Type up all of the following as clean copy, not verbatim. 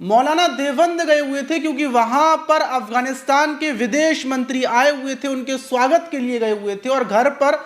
मौलाना देवबंद गए हुए थे क्योंकि वहां पर अफगानिस्तान के विदेश मंत्री आए हुए थे, उनके स्वागत के लिए गए हुए थे। और घर पर,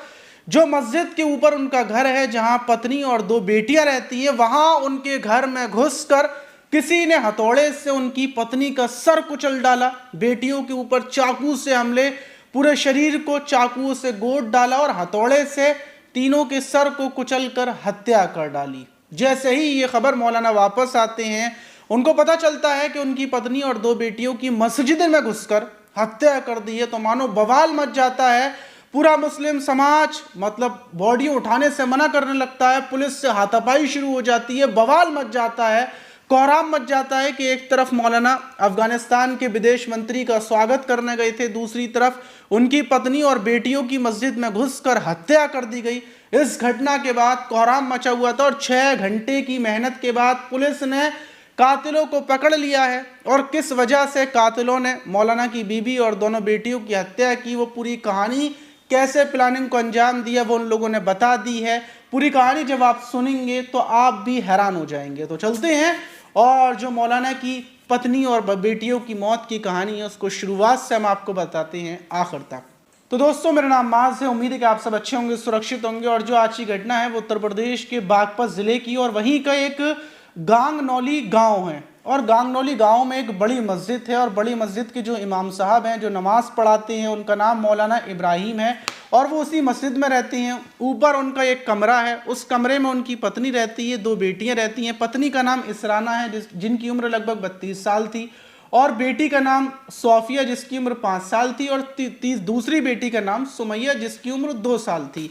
जो मस्जिद के ऊपर उनका घर है जहां पत्नी और 2 बेटियां रहती है, वहां उनके घर में घुसकर किसी ने हथौड़े से उनकी पत्नी का सर कुचल डाला, बेटियों के ऊपर चाकू से हमले, पूरे शरीर को चाकू से गोद डाला और हथौड़े से तीनों के सर को कुचलकर हत्या कर डाली। जैसे ही ये खबर मौलाना वापस आते हैं, उनको पता चलता है कि उनकी पत्नी और 2 बेटियों की मस्जिद में घुसकर हत्या कर दी है, तो मानो बवाल मच जाता है। पूरा मुस्लिम समाज मतलब बॉडी उठाने से मना करने लगता है, पुलिस से हाथापाई शुरू हो जाती है, बवाल मच जाता है, कोहराम मच जाता है कि एक तरफ मौलाना अफगानिस्तान के विदेश मंत्री का स्वागत करने गए थे, दूसरी तरफ उनकी पत्नी और बेटियों की मस्जिद में घुसकर हत्या कर दी गई। इस घटना के बाद कोहराम मचा हुआ था और 6 घंटे की मेहनत के बाद पुलिस ने कातिलों को पकड़ लिया है। और किस वजह से कातिलों ने मौलाना की बीबी और दोनों बेटियों की हत्या की, वो पूरी कहानी, कैसे प्लानिंग को अंजाम दिया, वो उन लोगों ने बता दी है। पूरी कहानी जब आप सुनेंगे तो आप भी हैरान हो जाएंगे। तो चलते हैं और जो मौलाना की पत्नी और बेटियों की मौत की कहानी है उसको शुरुआत से हम आपको बताते हैं आखिर तक। तो दोस्तों, मेरा नाम माज है, उम्मीद है कि आप सब अच्छे होंगे, सुरक्षित होंगे। और जो आज की घटना है वो उत्तर प्रदेश के बागपत जिले की और वहीं का एक गांगनौली गांव है। और गांगनौली गांव में एक बड़ी मस्जिद है और बड़ी मस्जिद के जो इमाम साहब हैं, जो नमाज पढ़ाते हैं, उनका नाम मौलाना इब्राहिम है और वो उसी मस्जिद में रहते हैं। ऊपर उनका एक कमरा है, उस कमरे में उनकी पत्नी रहती है, 2 बेटियां रहती हैं। पत्नी का नाम इसराना है जिनकी उम्र लगभग 32 साल थी, और बेटी का नाम सोफिया जिसकी उम्र 5 साल थी, और दूसरी बेटी का नाम सुमैया जिसकी उम्र 2 साल थी।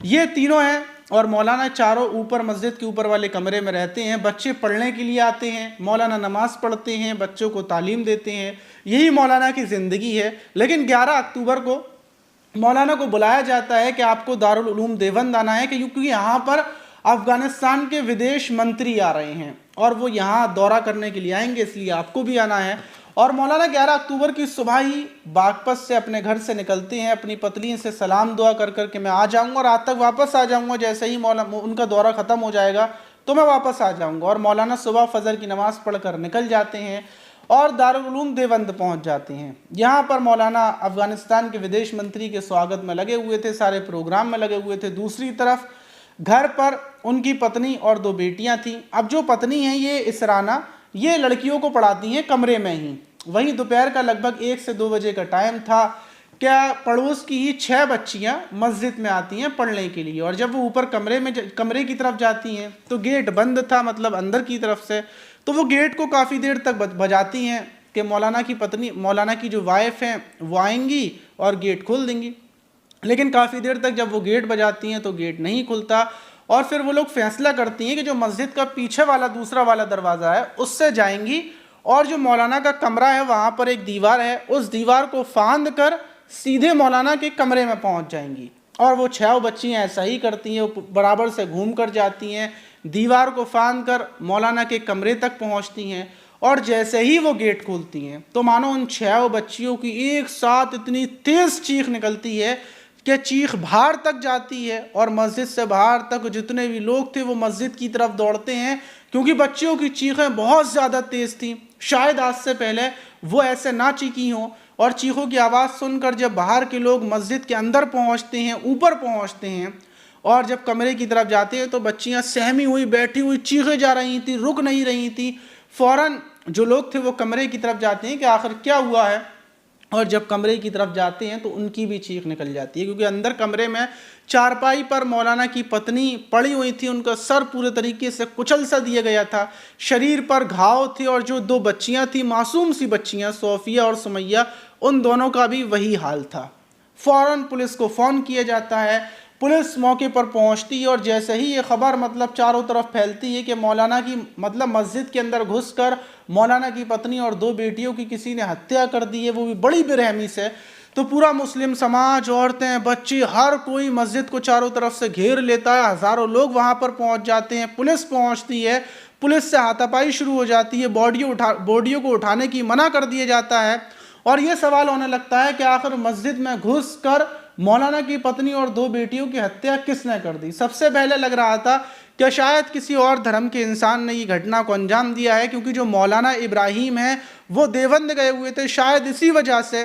ये तीनों हैं और मौलाना चारों ऊपर मस्जिद के ऊपर वाले कमरे में रहते हैं। बच्चे पढ़ने के लिए आते हैं, मौलाना नमाज पढ़ते हैं, बच्चों को तालीम देते हैं। यही मौलाना की ज़िंदगी है। लेकिन 11 अक्टूबर को मौलाना को बुलाया जाता है कि आपको दारुल उलूम देवबंद आना है, क्योंकि यहाँ पर अफगानिस्तान के विदेश मंत्री आ रहे हैं और वो यहाँ दौरा करने के लिए आएंगे, इसलिए आपको भी आना है। और मौलाना 11 अक्टूबर की सुबह ही बागपत से अपने घर से निकलते हैं, अपनी पत्नी से सलाम दुआ कर कर के मैं आ जाऊँगा और आज तक वापस आ जाऊँगा, जैसे ही उनका दौरा ख़त्म हो जाएगा तो मैं वापस आ जाऊँगा। और मौलाना सुबह फजर की नमाज़ पढ़कर निकल जाते हैं और दारुल उलूम देवबंद पहुंच जाते हैं। यहाँ पर मौलाना अफगानिस्तान के विदेश मंत्री के स्वागत में लगे हुए थे, सारे प्रोग्राम में लगे हुए थे। दूसरी तरफ घर पर उनकी पत्नी और 2 बेटियां थीं। अब जो पत्नी है ये इसराना, ये लड़कियों को पढ़ाती हैं कमरे में ही। वहीं दोपहर का लगभग 1 से 2 बजे का टाइम था। क्या पड़ोस की ही 6 बच्चियां मस्जिद में आती हैं पढ़ने के लिए, और जब वो ऊपर कमरे की तरफ जाती हैं तो गेट बंद था, मतलब अंदर की तरफ से। तो वो गेट को काफ़ी देर तक बजाती हैं कि मौलाना की पत्नी, मौलाना की जो वाइफ हैं वो आएंगी और गेट खोल देंगी। लेकिन काफ़ी देर तक जब वो गेट बजाती हैं तो गेट नहीं खुलता, और फिर वो लोग फैसला करती हैं कि जो मस्जिद का पीछे वाला दूसरा वाला दरवाज़ा है उससे जाएंगी, और जो मौलाना का कमरा है वहाँ पर एक दीवार है, उस दीवार को फांद कर सीधे मौलाना के कमरे में पहुँच जाएंगी। और वो 6 बच्चियाँ ऐसा ही करती हैं, वो बराबर से घूम कर जाती हैं, दीवार को फांद कर मौलाना के कमरे तक पहुँचती हैं। और जैसे ही वो गेट खोलती हैं तो मानो उन 6 बच्चियों की एक साथ इतनी तेज़ चीख निकलती है कि चीख बाहर तक जाती है, और मस्जिद से बाहर तक जितने भी लोग थे वो मस्जिद की तरफ दौड़ते हैं, क्योंकि बच्चियों की चीखें बहुत ज़्यादा तेज़ थीं। शायद आज से पहले वो ऐसे ना चीखी हों। और चीखों की आवाज़ सुनकर जब बाहर के लोग मस्जिद के अंदर पहुंचते हैं, ऊपर पहुंचते हैं, और जब कमरे की तरफ जाते हैं तो बच्चियां सहमी हुई बैठी हुई चीखें जा रही थी, रुक नहीं रही थी। फ़ौरन जो लोग थे वो कमरे की तरफ जाते हैं कि आखिर क्या हुआ है, और जब कमरे की तरफ जाते हैं तो उनकी भी चीख निकल जाती है, क्योंकि अंदर कमरे में चारपाई पर मौलाना की पत्नी पड़ी हुई थी, उनका सर पूरे तरीके से कुचल सा दिया गया था, शरीर पर घाव थे। और जो 2 बच्चियां थी, मासूम सी बच्चियां, सोफिया और सुमैया, उन दोनों का भी वही हाल था। फ़ौरन पुलिस को फ़ोन किया जाता है, पुलिस मौके पर पहुंचती है, और जैसे ही ये खबर मतलब चारों तरफ फैलती है कि मौलाना की मतलब मस्जिद के अंदर घुसकर मौलाना की पत्नी और 2 बेटियों की किसी ने हत्या कर दी है, वो भी बड़ी बेरहमी से, तो पूरा मुस्लिम समाज, औरतें, बच्चे, हर कोई मस्जिद को चारों तरफ से घेर लेता है। हज़ारों लोग वहाँ पर पहुँच जाते हैं, पुलिस पहुँचती है, पुलिस से हाथापाई शुरू हो जाती है, बॉडियों को उठाने की मना कर दिया जाता है। और ये सवाल होने लगता है कि आखिर मस्जिद में घुसकर मौलाना की पत्नी और 2 बेटियों की हत्या किसने कर दी। सबसे पहले लग रहा था क्या शायद किसी और धर्म के इंसान ने ये घटना को अंजाम दिया है, क्योंकि जो मौलाना इब्राहिम है वो देवबंद गए हुए थे, शायद इसी वजह से,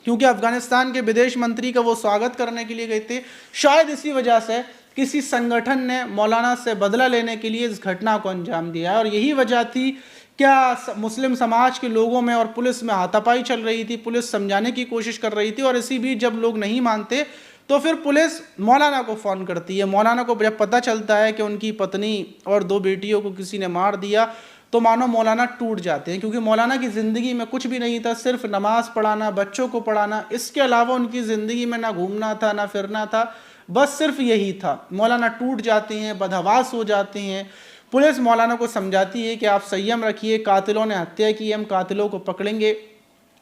क्योंकि अफगानिस्तान के विदेश मंत्री का वो स्वागत करने के लिए गए थे, शायद इसी वजह से किसी संगठन ने मौलाना से बदला लेने के लिए इस घटना को अंजाम दिया है। और यही वजह थी, क्या मुस्लिम समाज के लोगों में और पुलिस में हाथापाई चल रही थी, पुलिस समझाने की कोशिश कर रही थी, और इसी बीच जब लोग नहीं मानते तो फिर पुलिस मौलाना को फ़ोन करती है। मौलाना को जब पता चलता है कि उनकी पत्नी और 2 बेटियों को किसी ने मार दिया, तो मानो मौलाना टूट जाते हैं, क्योंकि मौलाना की ज़िंदगी में कुछ भी नहीं था, सिर्फ नमाज़ पढ़ाना, बच्चों को पढ़ाना, इसके अलावा उनकी ज़िंदगी में ना घूमना था ना फिरना था, बस सिर्फ यही था। मौलाना टूट जाते हैं, बदहवास हो जाते हैं। पुलिस मौलाना को समझाती है कि आप संयम रखिए, कातिलों ने हत्या की, हम कातिलों को पकड़ेंगे,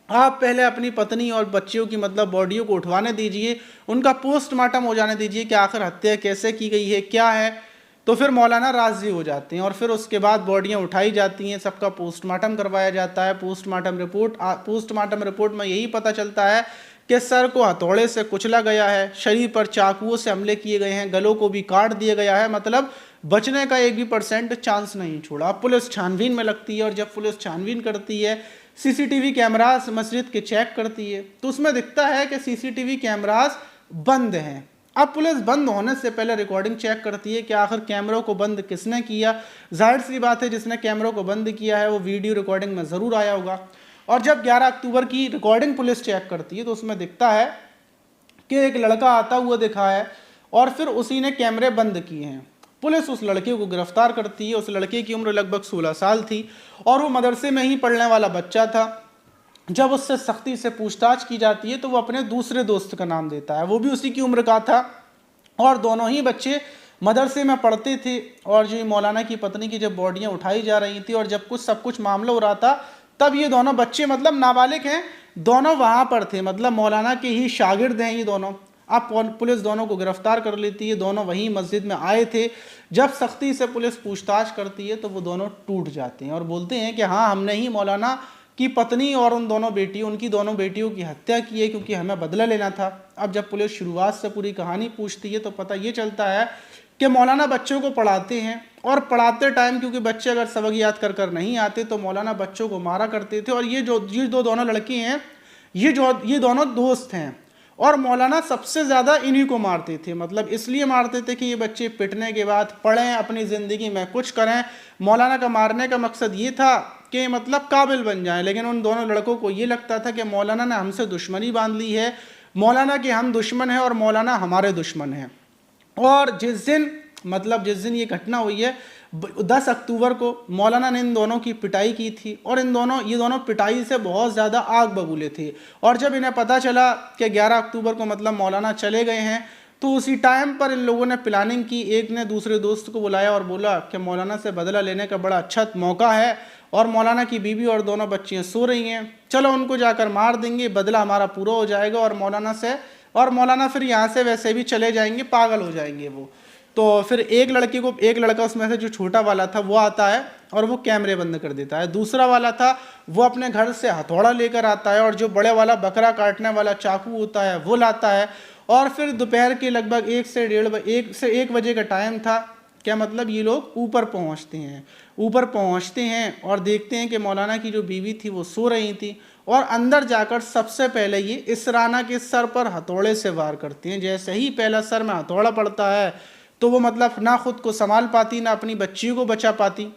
आप पहले अपनी पत्नी और बच्चियों की मतलब बॉडियों को उठवाने दीजिए, उनका पोस्टमार्टम हो जाने दीजिए कि आखिर हत्या कैसे की गई है, क्या है। तो फिर मौलाना राज़ी हो जाते हैं और फिर उसके बाद बॉडियां उठाई जाती हैं, सबका पोस्टमार्टम करवाया जाता है। पोस्टमार्टम रिपोर्ट में यही पता चलता है कि सर को हथौड़े से कुचला गया है, शरीर पर चाकुओं से हमले किए गए हैं, गलों को भी काट दिया गया है, मतलब बचने का 1 भी % चांस नहीं छोड़ा। अब पुलिस छानबीन में लगती है, और जब पुलिस छानबीन करती है, सीसीटीवी कैमरास मस्जिद के चेक करती है, तो उसमें दिखता है कि सीसीटीवी कैमरास बंद हैं। अब पुलिस बंद होने से पहले रिकॉर्डिंग चेक करती है कि आखिर कैमरों को बंद किसने किया। जाहिर सी बात है, जिसने कैमरों को बंद किया है वो वीडियो रिकॉर्डिंग में ज़रूर आया होगा। और जब 11 अक्टूबर की रिकॉर्डिंग पुलिस चेक करती है, तो उसमें दिखता है कि एक लड़का आता हुआ दिखा है और फिर उसी ने कैमरे बंद किए हैं। पुलिस उस लड़के को गिरफ्तार करती है। उस लड़के की उम्र लगभग 16 साल थी और वो मदरसे में ही पढ़ने वाला बच्चा था। जब उससे सख्ती से पूछताछ की जाती है तो वो अपने दूसरे दोस्त का नाम देता है, वो भी उसी की उम्र का था और दोनों ही बच्चे मदरसे में पढ़ते थे। और जो मौलाना की पत्नी की जब बॉडियां उठाई जा रही थी और जब सब कुछ मामला हो रहा था, तब ये दोनों बच्चे मतलब नाबालिग हैं, दोनों वहाँ पर थे, मतलब मौलाना के ही शागिर्द हैं ये दोनों। अब पुलिस दोनों को गिरफ्तार कर लेती है, दोनों वहीं मस्जिद में आए थे। जब सख्ती से पुलिस पूछताछ करती है तो वो दोनों टूट जाते हैं और बोलते हैं कि हाँ, हमने ही मौलाना की पत्नी और उनकी दोनों बेटियों की हत्या की है, क्योंकि हमें बदला लेना था। अब जब पुलिस शुरुआत से पूरी कहानी पूछती है तो पता ये चलता है कि मौलाना बच्चों को पढ़ाते हैं और पढ़ाते टाइम क्योंकि बच्चे अगर सबक याद कर नहीं आते तो मौलाना बच्चों को मारा करते थे। और ये दोनों लड़के हैं, ये दोनों दोस्त हैं और मौलाना सबसे ज़्यादा इन्हीं को मारते थे। मतलब इसलिए मारते थे कि ये बच्चे पिटने के बाद पढ़ें, अपनी ज़िंदगी में कुछ करें। मौलाना का मारने का मकसद ये था कि मतलब काबिल बन जाएं, लेकिन उन दोनों लड़कों को ये लगता था कि मौलाना ने हमसे दुश्मनी बांध ली है, मौलाना के हम दुश्मन हैं और मौलाना हमारे दुश्मन हैं। और जिस दिन ये घटना हुई है 10 अक्टूबर को, मौलाना ने इन दोनों की पिटाई की थी और ये दोनों पिटाई से बहुत ज़्यादा आग बबूले थे। और जब इन्हें पता चला कि 11 अक्टूबर को मतलब मौलाना चले गए हैं, तो उसी टाइम पर इन लोगों ने प्लानिंग की। एक ने दूसरे दोस्त को बुलाया और बोला कि मौलाना से बदला लेने का बड़ा अच्छा मौका है और मौलाना की बीवी और दोनों बच्चियाँ सो रही हैं, चलो उनको जाकर मार देंगे, बदला हमारा पूरा हो जाएगा और मौलाना फिर यहाँ से वैसे भी चले जाएंगे, पागल हो जाएंगे वो। तो फिर एक लड़का उसमें से जो छोटा वाला था वो आता है और वो कैमरे बंद कर देता है। दूसरा वाला था वो अपने घर से हथौड़ा लेकर आता है और जो बड़े वाला बकरा काटने वाला चाकू होता है वो लाता है। और फिर दोपहर के लगभग 1 से 1 बजे का टाइम था। क्या मतलब ये लोग ऊपर पहुंचते हैं और देखते हैं कि मौलाना की जो बीवी थी वो सो रही थी और अंदर जाकर सबसे पहले ये इसराना के सर पर हथौड़े से वार करते हैं। जैसे ही पहला सर में हथौड़ा पड़ता है तो वो मतलब ना खुद को संभाल पाती ना अपनी बच्चियों को बचा पाती।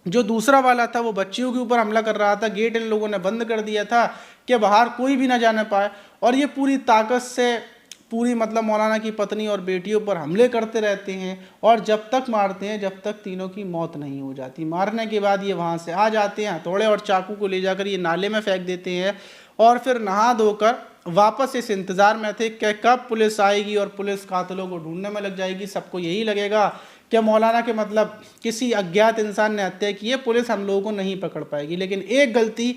जो दूसरा वाला था वो बच्चियों के ऊपर हमला कर रहा था। गेट इन लोगों ने बंद कर दिया था कि बाहर कोई भी ना जाने पाए और ये पूरी ताकत से मतलब मौलाना की पत्नी और बेटियों पर हमले करते रहते हैं और जब तक मारते हैं जब तक तीनों की मौत नहीं हो जाती। मारने के बाद ये वहाँ से आ जाते हैं, हथौड़े और चाकू को ले जाकर ये नाले में फेंक देते हैं और फिर नहा धोकर वापस इस इंतज़ार में थे कि कब पुलिस आएगी और पुलिस कातिलों को ढूंढने में लग जाएगी। सबको यही लगेगा कि मौलाना के मतलब किसी अज्ञात इंसान ने हत्या की है, पुलिस हम लोगों को नहीं पकड़ पाएगी। लेकिन एक गलती,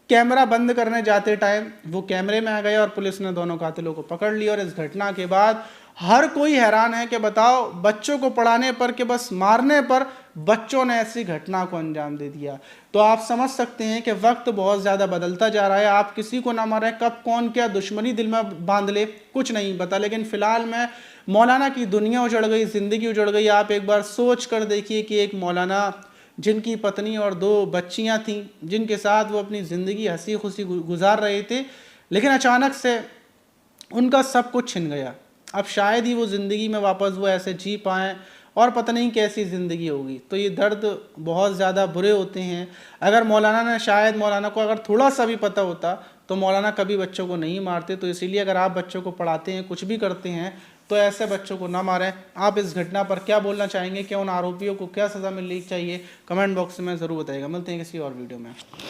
कैमरा बंद करने जाते टाइम वो कैमरे में आ गए और पुलिस ने दोनों कातिलों को पकड़ लिया। और इस घटना के बाद हर कोई हैरान है कि बताओ, बच्चों को पढ़ाने पर कि बस मारने पर बच्चों ने ऐसी घटना को अंजाम दे दिया। तो आप समझ सकते हैं कि वक्त बहुत ज़्यादा बदलता जा रहा है। आप किसी को ना मारें, कब कौन क्या दुश्मनी दिल में बांध ले कुछ नहीं पता। लेकिन फ़िलहाल मैं मौलाना की दुनिया उजड़ गई, ज़िंदगी उजड़ गई। आप एक बार सोच कर देखिए कि एक मौलाना जिनकी पत्नी और 2 बच्चियां थीं, जिनके साथ वो अपनी ज़िंदगी हंसी खुशी गुजार रहे थे, लेकिन अचानक से उनका सब कुछ छिन गया। अब शायद ही वो ज़िंदगी में वापस वो ऐसे जी पाएँ और पता नहीं कैसी ज़िंदगी होगी। तो ये दर्द बहुत ज़्यादा बुरे होते हैं। अगर मौलाना को अगर थोड़ा सा भी पता होता तो मौलाना कभी बच्चों को नहीं मारते। तो इसीलिए अगर आप बच्चों को पढ़ाते हैं, कुछ भी करते हैं, तो ऐसे बच्चों को ना मारें। आप इस घटना पर क्या बोलना चाहेंगे? क्या उन आरोपियों को क्या सज़ा मिलनी चाहिए? कमेंट बॉक्स में ज़रूर बताइएगा। मिलते हैं किसी और वीडियो में।